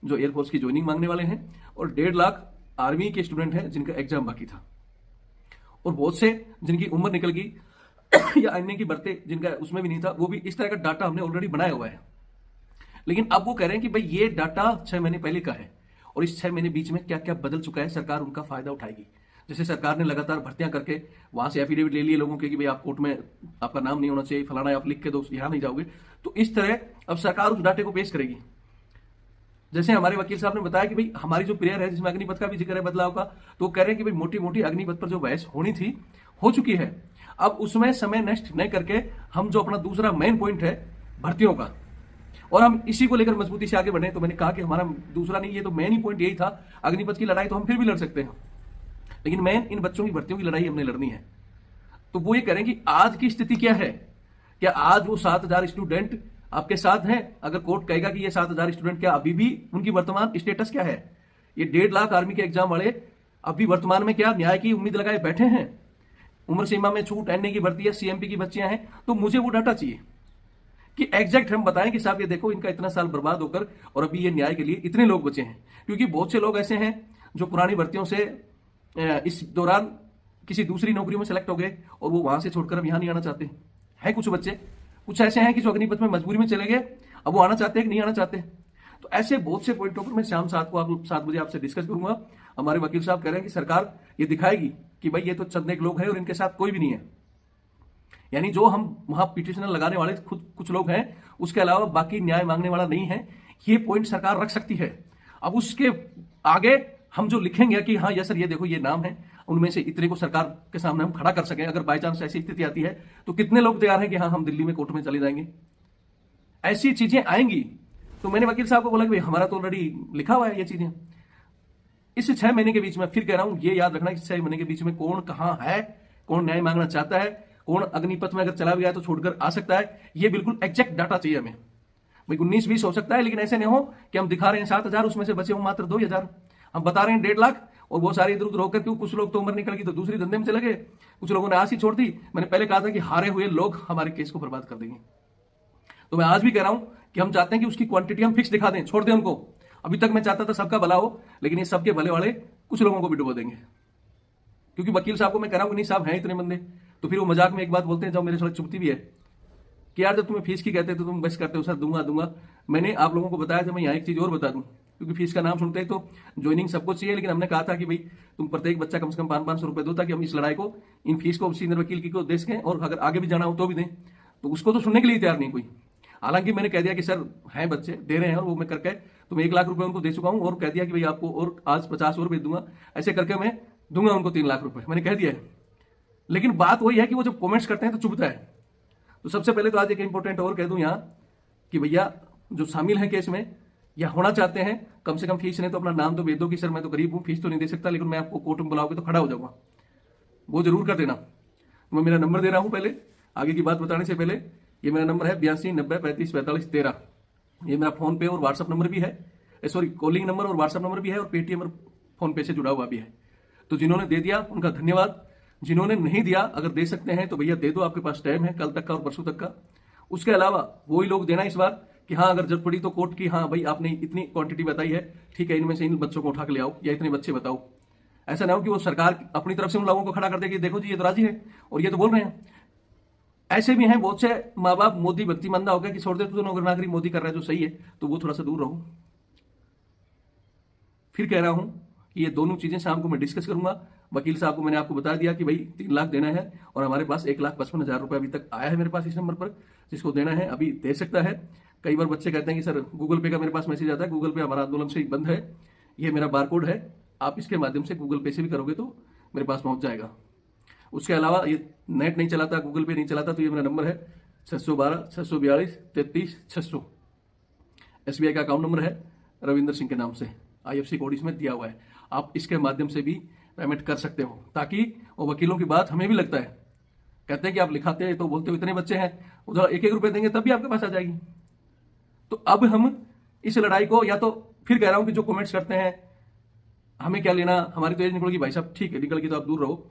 जो एयरफोर्स की ज्वाइनिंग मांगने वाले हैं, और 1.5 लाख आर्मी के स्टूडेंट हैं जिनका एग्जाम बाकी था, और बहुत से जिनकी उम्र निकल गई या अन्य की भर्ती जिनका उसमें भी नहीं था, वो भी। इस तरह का डाटा हमने ऑलरेडी बनाया हुआ है। लेकिन अब वो कह रहे हैं कि भाई ये डाटा 6 महीने पहले का है, और इस 6 महीने बीच में क्या क्या बदल चुका है, सरकार उनका फायदा उठाएगी। जैसे सरकार ने लगातार भर्तियां करके वहां से एफिडेविट ले लिए लोगों के कि भाई आप कोर्ट में आपका नाम नहीं होना चाहिए, फलाना आप लिख के दो, यहां नहीं जाओगे। तो इस तरह अब सरकार उस डाटे को पेश करेगी। जैसे हमारे वकील साहब ने बताया कि भाई हमारी जो प्रेयर है जिसमें अग्निपथ का भी जिक्र है बदलाव का, तो कह रहे हैं कि भाई मोटी मोटी अग्निपथ पर जो बहस होनी थी हो चुकी है। अब उसमें समय नष्ट न करके हम जो अपना दूसरा मेन पॉइंट है भर्तियों का, और हम इसी को लेकर मजबूती से आगे बढ़े। तो मैंने कहा कि हमारा दूसरा नहीं, ये तो मेन ही पॉइंट यही था। अग्निपथ की लड़ाई तो हम फिर भी लड़ सकते हैं, लेकिन मेन इन बच्चों की भर्तियों की लड़ाई हमने लड़नी है। तो वो ये कह रहे हैं कि आज की स्थिति क्या है, क्या आज वो 7,000 स्टूडेंट आपके साथ हैं? अगर कोर्ट कहेगा कि ये 7,000 स्टूडेंट, क्या अभी भी उनकी वर्तमान स्टेटस क्या है? ये 1.5 लाख आर्मी के एग्जाम वाले अभी वर्तमान में क्या न्याय की उम्मीद लगाए बैठे हैं? उम्र सीमा में छूट, एनए की भर्ती है, सीएमपी की बच्चियां हैं। तो मुझे वो डाटा चाहिए कि एग्जैक्ट हम बताएं कि साहब ये देखो इनका इतना साल बर्बाद होकर और अभी ये न्याय के लिए इतने लोग बचे हैं। क्योंकि बहुत से लोग ऐसे हैं जो पुरानी भर्तियों से इस दौरान किसी दूसरी नौकरी में सेलेक्ट हो गए और वो वहां से छोड़कर अब यहां नहीं आना चाहते हैं। कुछ बच्चे कुछ ऐसे हैं कि जो अग्निपथ में मजबूरी में चले गए, अब वो आना चाहते हैं कि नहीं आना चाहते। तो ऐसे बहुत से पॉइंटों पर मैं शाम 7 बजे आपसे डिस्कस करूंगा। हमारे वकील साहब कह रहे हैं कि सरकार ये दिखाएगी कि भाई ये तो चंद एक लोग हैं और इनके साथ कोई भी नहीं है, यानी जो हम वहां पिटिशनर लगाने वाले खुद कुछ लोग हैं, उसके अलावा बाकी न्याय मांगने वाला नहीं है। ये पॉइंट सरकार रख सकती है। अब उसके आगे हम जो लिखेंगे कि हाँ यस सर ये देखो ये नाम है, उनमें से इतने को सरकार के सामने हम खड़ा कर सकें। अगर बाई चांस ऐसी स्थिति आती है तो कितने लोग तैयार हैं कि हाँ हम दिल्ली में कोर्ट में चले जाएंगे। ऐसी चीजें आएंगी। तो मैंने वकील साहब को बोला कि भाई हमारा तो ऑलरेडी लिखा हुआ है ये चीजें। इस 6 महीने के बीच में फिर कह रहा हूं, ये याद रखना कि 6 महीने के बीच में कौन कहां है, कौन न्याय मांगना चाहता है, कौन अग्निपथ में अगर चला भी गया तो छोड़कर आ सकता है। ये बिल्कुल एग्जैक्ट डाटा चाहिए हमें। भाई 19-20 हो सकता है, लेकिन ऐसे नहीं हो कि हम दिखा रहे हैं 7,000, उसमें से बचे हो मात्र 2,000। हम बता रहे हैं 1.5 लाख और वो सारे इधर उधर होकर, क्यों कुछ लोग तो उम्र निकल गई तो दूसरी धंधे में चले गए, कुछ लोगों ने आस ही छोड़ दी। मैंने पहले कहा था कि हारे हुए लोग हमारे केस को बर्बाद कर देंगे। तो मैं आज भी कह रहा हूं कि हम चाहते हैं कि उसकी क्वांटिटी हम फिक्स दिखा दें, छोड़ दें उनको। अभी तक मैं चाहता था सबका भला हो, लेकिन ये सबके भले वाले कुछ लोगों को भी डुबो देंगे। क्योंकि वकील साहब को मैं कह रहा हूं कि नहीं साहब हैं इतने बंदे, तो फिर वो मजाक में एक बात बोलते हैं जो मेरे थोड़ा चुभती भी है कि यार जब तुम्हें फीस की कहते तो तुम बस करते हो सर दूंगा दूंगा। मैंने आप लोगों को बताया था, मैं यहाँ एक चीज और बता दूं, क्योंकि फीस का नाम सुनते ही तो ज्वाइनिंग सबको चाहिए, लेकिन हमने कहा था कि भाई तुम प्रत्येक बच्चा कम से कम 500 रुपए दो, ताकि हम इस लड़ाई को, इन फीस को सीनियर वकील की को दे सकें, और अगर आगे भी जाना हो तो भी दें। तो उसको तो सुनने के लिए तैयार नहीं कोई। हालांकि मैंने कह दिया कि सर हैं बच्चे दे रहे हैं, और वो मैं करके तो मैं 1 लाख रुपए उनको दे चुका हूं, और कह दिया कि भाई आपको और आज 50 और भेज दूंगा, ऐसे करके मैं दूंगा उनको 3 लाख रुपए, मैंने कह दिया है। लेकिन बात वही है कि वो जब कमेंट्स करते हैं तो चुभता है। तो सबसे पहले तो आज एक इंपॉर्टेंट और कह दूं यहां कि भैया जो शामिल हैं केस में या होना चाहते हैं, कम से कम फीस नहीं तो अपना नाम तो भेज दो कि सर मैं तो गरीब हूं, फीस तो नहीं दे सकता, लेकिन मैं आपको कोर्ट में बुलाओगे तो खड़ा हो जाऊंगा, वो जरूर कर देना। तो मैं मेरा नंबर दे रहा हूं पहले, आगे की बात बताने से पहले। ये मेरा नंबर है 82 90 35 45 13। ये मेरा फोन पे और व्हाट्सअप नंबर भी है, सॉरी कॉलिंग नंबर और व्हाट्सअप नंबर भी है, और पेटीएम और फोन पे से जुड़ा हुआ भी है। तो जिन्होंने दे दिया उनका धन्यवाद, जिन्होंने नहीं दिया अगर दे सकते हैं तो भैया दे दो, आपके पास टाइम है कल तक का और परसों तक का। उसके अलावा वही लोग देना इस बार कि हाँ अगर जरूरत पड़ी तो कोर्ट की, हाँ भाई आपने इतनी क्वांटिटी बताई है, ठीक है इनमें से इन बच्चों को उठा के ले आओ, या इतने बच्चे बताओ। ऐसा ना हो कि वो सरकार अपनी तरफ से उन लोगों को खड़ा कर दे कि देखो जी ये तो राजी है और ये तो बोल रहे हैं। ऐसे भी हैं बहुत से माँ बाप मोदी भक्ति मंदा हो गया कि छोड़ दे तो नौकर नागरिक मोदी कर रहा है जो सही है, तो वो थोड़ा सा दूर रहो। फिर कह रहा हूं कि ये दोनों चीजें शाम को मैं डिस्कस करूंगा। वकील साहब को मैंने आपको बता दिया कि भाई 3 लाख देना है, और हमारे पास 1,55,000 रुपए अभी तक आया है मेरे पास इस नंबर पर, जिसको देना है अभी दे सकता है। कई बार बच्चे कहते हैं कि सर गूगल पे का मेरे पास मैसेज आता है, गूगल पे हमारा आंदोलन से ही बंद है, ये मेरा बारकोड है, आप इसके माध्यम से गूगल पे से भी करोगे तो मेरे पास पहुंच जाएगा। उसके अलावा ये नेट नहीं चलाता, गूगल पे नहीं चलाता, तो ये मेरा नंबर है 612 642 33 600। SBI का अकाउंट नंबर है रविंदर सिंह के नाम से, IFSC कोड इसमें दिया हुआ है। आप इसके माध्यम से भी पेमेंट कर सकते हो, ताकि वो वकीलों की बात हमें भी लगता है, कहते हैं कि आप लिखाते हैं तो बोलते हो इतने बच्चे हैं, उधर 1-1 रुपए देंगे तब भी आपके पास आ जाएगी। तो अब हम इस लड़ाई को, या तो फिर कह रहा हूं कि जो कमेंट्स करते हैं हमें क्या लेना, हमारी तो एज निकलेगी, भाई साहब ठीक है निकल गई तो आप दूर रहो,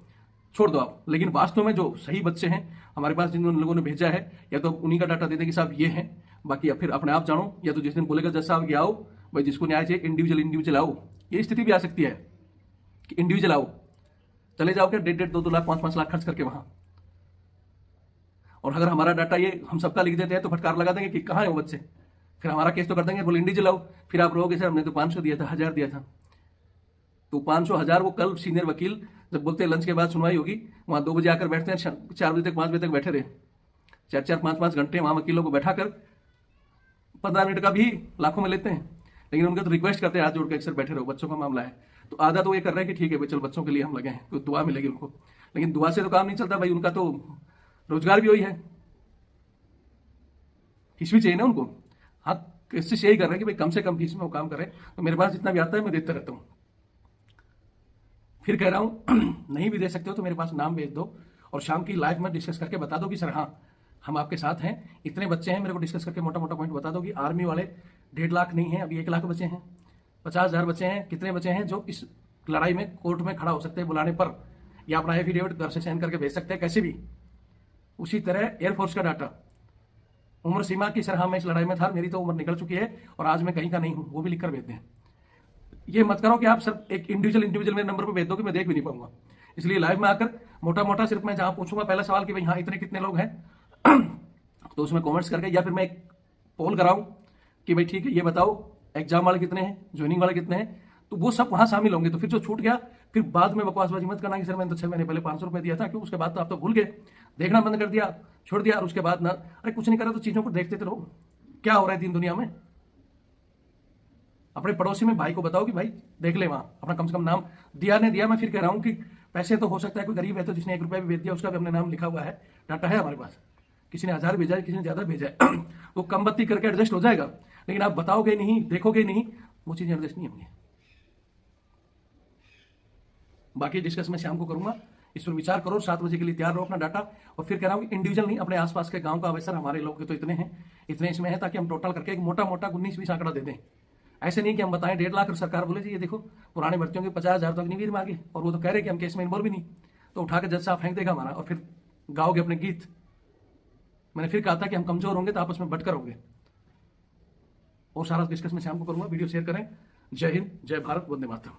छोड़ दो आप। लेकिन वास्तव में जो सही बच्चे हैं हमारे पास, जिन लोगों ने भेजा है, या तो उन्हीं का डाटा दे दें कि साहब ये हैं, बाकी फिर अपने आप जानो, या तो जिस दिन बोलेगा जज साहब कि आओ भाई जिसको न्याय चाहिए इंडिविजुअल आओ, ये स्थिति भी आ सकती है कि इंडिविजुअल आओ, चले जाओ क्या 1.5 2 लाख 5 लाख खर्च करके वहां। और अगर हमारा डाटा ये हम सबका लिख देते हैं तो फटकार लगा देंगे कि कहाँ है वो बच्चे, फिर हमारा केस तो कर देंगे, बोले इंडिविजुअल आओ। फिर आप रहोगे सर हमने तो 500 दिया था, 1000 दिया था, तो 500 1000 वो कल सीनियर वकील जब बोलते हैं लंच के बाद सुनवाई होगी, वहां 2 बजे आकर बैठते हैं, 4 बजे तक 5 बजे तक बैठे रहे, 4 5 घंटे वहां वकीलों को बैठा कर 15 मिनट का भी लाखों में लेते हैं। लेकिन उनका तो रिक्वेस्ट करते हैं हाथ जोड़ के अक्सर बैठे रहो, बच्चों का मामला है। तो आधा तो ये कर रहे हैं कि ठीक है भाई चल बच्चों के लिए हम लगे हैं, तो दुआ मिलेगी उनको, लेकिन दुआ से तो काम नहीं चलता भाई, उनका तो रोजगार भी वही है, फीस भी चाहिए ना उनको। हाँ कोशिश यही कर रहे हैं कि भाई कम से कम फीस में वो काम करें, तो मेरे पास जितना भी आता है मैं देता रहता हूँ। फिर कह रहा हूँ नहीं भी दे सकते हो तो मेरे पास नाम भेज दो और शाम की लाइव में डिस्कस करके बता दो कि सर हाँ हम आपके साथ हैं, इतने बच्चे हैं, मेरे को डिस्कस करके मोटा मोटा पॉइंट बता दो कि आर्मी वाले 1.5 लाख नहीं है, अभी 1 लाख बच्चे हैं, 50,000 बच्चे हैं, कितने बच्चे हैं जो इस लड़ाई में कोर्ट में खड़ा हो सकते हैं बुलाने पर, या अपना एफिडेविट घर से साइन करके भेज सकते हैं कैसे भी। उसी तरह एयरफोर्स का डाटा, उम्र सीमा की सर हाँ मैं इस लड़ाई में था, मेरी तो उम्र निकल चुकी है और आज मैं कहीं का नहीं हूं, वो भी लिखकर भेज दें। ये मत करो कि आप सर एक इंडिविजुअल मेरे नंबर पर भेज दो कि मैं देख भी नहीं पाऊंगा। इसलिए लाइव में आकर मोटा मोटा सिर्फ मैं जहां पूछूंगा पहला सवाल कि भाई हाँ इतने कितने लोग हैं तो उसमें कमेंट्स करके, या फिर मैं एक पोल कराऊं कि भाई ठीक है ये बताओ एग्जाम वाले कितने हैं, ज्वाइनिंग वाले कितने हैं, तो वो सब वहां शामिल होंगे। तो फिर जो छूट गया फिर बाद में बकवासबाजी मत करना कि सर मैंने तो 6 महीने पहले 500 रुपए दिया था, क्यों उसके बाद तो आप तो भूल गए, देखना बंद कर दिया, छोड़ दिया, और उसके बाद ना अरे कुछ नहीं करा तो चीजों को देखते तो रहो क्या हो रहा है दिन दुनिया में। अपने पड़ोसी में भाई को बताओ कि भाई देख ले वहां अपना कम से कम नाम दिया नहीं दिया। मैं फिर कह रहा हूं कि पैसे तो हो सकता है कोई गरीब है तो जिसने 1 रुपया भी भेज दिया उसका भी अपने नाम लिखा हुआ है, डाटा है हमारे पास, किसी ने 1000 भेजा है किसी ने ज्यादा भेजा है वो कम बत्ती करके एडजस्ट हो जाएगा। लेकिन आप बताओगे नहीं, देखोगे नहीं, वो चीजें एडजस्ट नहीं होंगी। बाकी डिस्कस मैं शाम को करूंगा, इस पर विचार करो, 7 बजे के लिए तैयार रहो अपना डाटा। और फिर कह रहा हूं कि इंडिविजुअल नहीं, अपने आसपास के गांव का अवसर हमारे लोग के तो इतने हैं, इतने इसमें है, ताकि हम टोटल करके एक मोटा मोटा 19-20 आंकड़ा दे दें। ऐसे नहीं कि हम बताएं 1.5 लाख और सरकार बोले जी ये देखो पुराने भर्तियों के 50,000 तो अग्निवीर मांगे और वो तो कह रहे कि हम केस में इन्वॉल्व भी नहीं, तो उठा के जज साहब फेंक देगा हमारा, और फिर गाओगे अपने गीत। मैंने फिर कहा था कि हम कमजोर होंगे तो आपस में बटकर होंगे। और सारा डिस्कस मैं शाम को करूंगा, वीडियो शेयर करें। जय हिंद, जय भारत, वंदे मातरम।